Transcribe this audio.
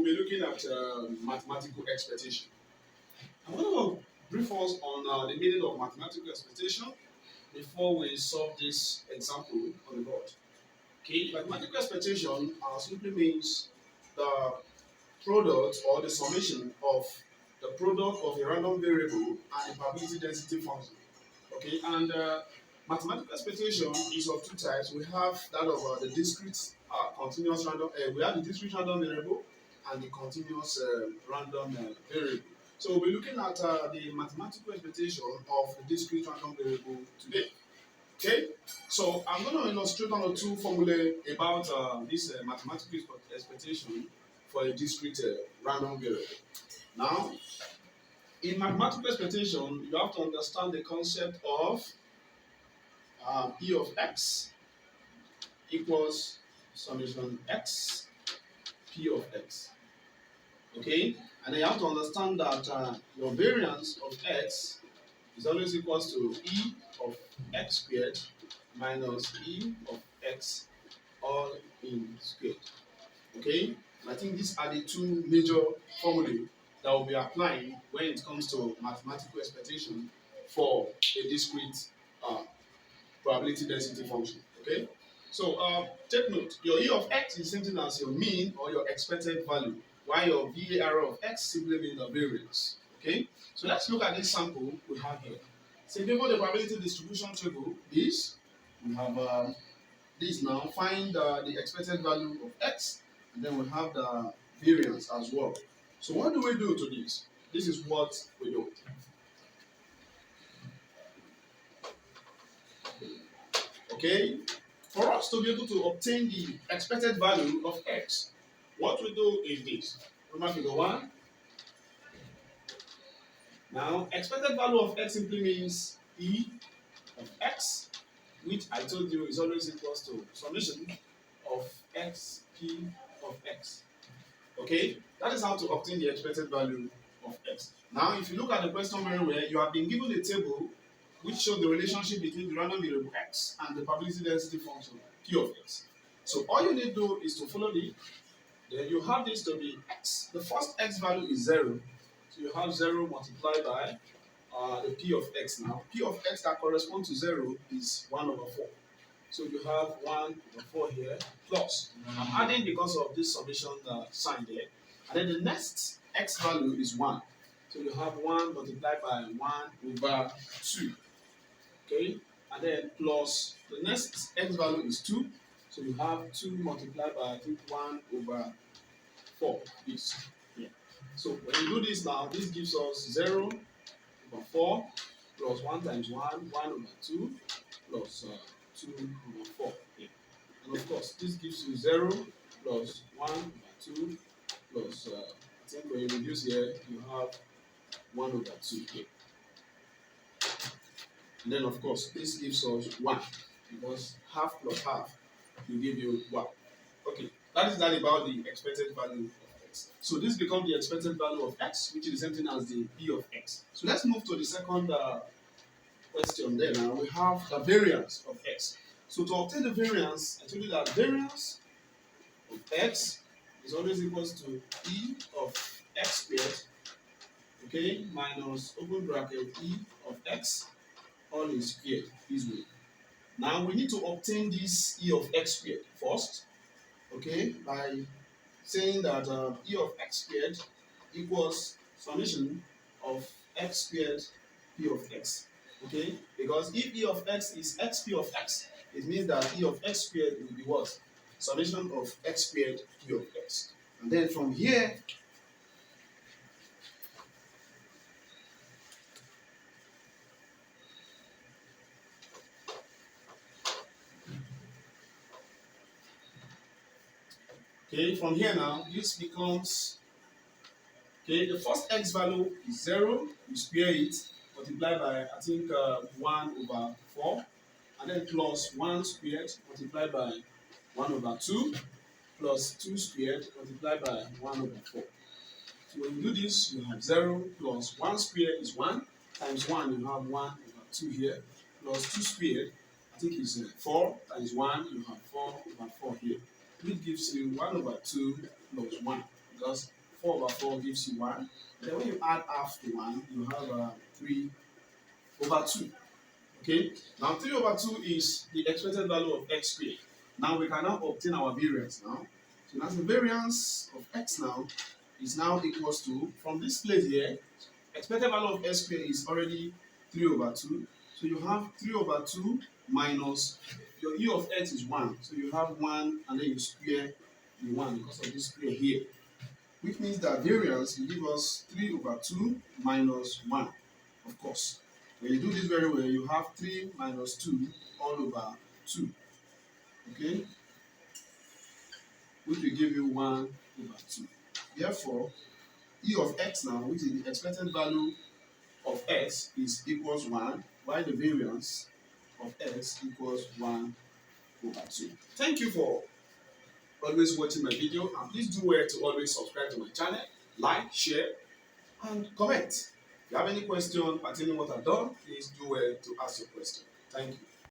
be looking at mathematical expectation. I'm going to brief us on the meaning of mathematical expectation before we solve this example on the board. Okay, mathematical expectation simply means the product or the summation of the product of a random variable and a probability density function. Okay, and mathematical expectation is of two types. We have that of the discrete continuous random. We have the discrete random variable and the continuous random variable. So we'll be looking at the mathematical expectation of the discrete random variable today. Okay, so I'm going to illustrate one or two formulae about this mathematical expectation for a discrete random variable. Now, in mathematical expectation, you have to understand the concept of E of x equals summation x p of x. Okay, and you have to understand that your variance of x is always equals to E of x squared minus E of x all in squared. Okay, and I think these are the two major formulae that will be applying when it comes to mathematical expectation for a discrete probability density function. Okay, so take note, your E of x is something as your mean or your expected value, while your VAR of x simply means the variance. Okay, so let's look at this sample we have here. So if you go to the probability distribution table, we have this now, find the expected value of x, and then we have the variance as well. So what do we do to this? This is what we do. Okay, for us to be able to obtain the expected value of x, what we do is this. Remember figure 1. Now, expected value of x simply means E of x, which I told you is always equals to summation of x p of x. Okay, that is how to obtain the expected value of x. Now, if you look at the question very well, you have been given a table which shows the relationship between the random variable x and the probability density function p of x. So all you need to do is to follow it. Then you have this to be x. The first x value is 0. So you have 0 multiplied by the p of x now. P of x that corresponds to 0 is 1 over 4. So you have 1 over 4 here plus. I'm adding because of this summation sign there. And then the next x value is 1. So you have 1 multiplied by 1 over 2. Okay? And then plus the next x value is 2. So you have 2 multiplied by, I think, 1 over 4. This. Yeah. So when you do this now, this gives us 0 over 4 plus 1 times 1, 1 over 2 plus 2 over 4. Yeah. And of course, this gives you 0 plus 1 over 2 plus, I think when you reduce here, you have 1 over 2 here. And then of course, this gives us 1, because half plus half will give you 1. Okay, that is that about the expected value of x. So this becomes the expected value of x, which is the same thing as the p of x. So let's move to the second question there. Now we have the variance of x. So to obtain the variance, I told you that variance of x is always equals to e of x squared, okay, minus open bracket e of x all in squared this way. Now we need to obtain this e of x squared first, okay, by saying that e of x squared equals summation of x squared p of x. Okay, because if e of x is x p of x, it means that e of x squared will be what? Summation of x squared p of x. And then from here, okay, from here now, this becomes, okay, the first x value is 0, you square it, multiply by, I think, 1 over 4, and then plus 1 squared multiplied by 1 over 2, plus 2 squared multiplied by 1 over 4. So when you do this, you have 0 plus 1 squared is 1, times 1, you have 1 over 2 here, plus 2 squared, I think is 4, times 1, you have 4 over 4 here. Which gives you 1 over 2 plus 1, because 4 over 4 gives you 1. And then when you add half to 1, you have 3 over 2. Okay? Now 3 over 2 is the expected value of x squared. Now we can now obtain our variance now. So now the variance of x now is now equals to, from this place here, expected value of x squared is already 3 over 2. So you have 3 over 2 minus, your e of x is 1. So you have 1 and then you square the 1 because of this square here. Which means that variance will give us 3 over 2 minus 1, of course. When you do this very well, you have 3 minus 2 all over 2. Okay? Which will give you 1 over 2. Therefore, e of x now, which is the expected value of x, is equals 1, while the variance of x equals 1 over 2. Thank you for always watching my video, and please do well to always subscribe to my channel, like, share, and comment. If you have any question pertaining what I've done, please do well to ask your question. Thank you.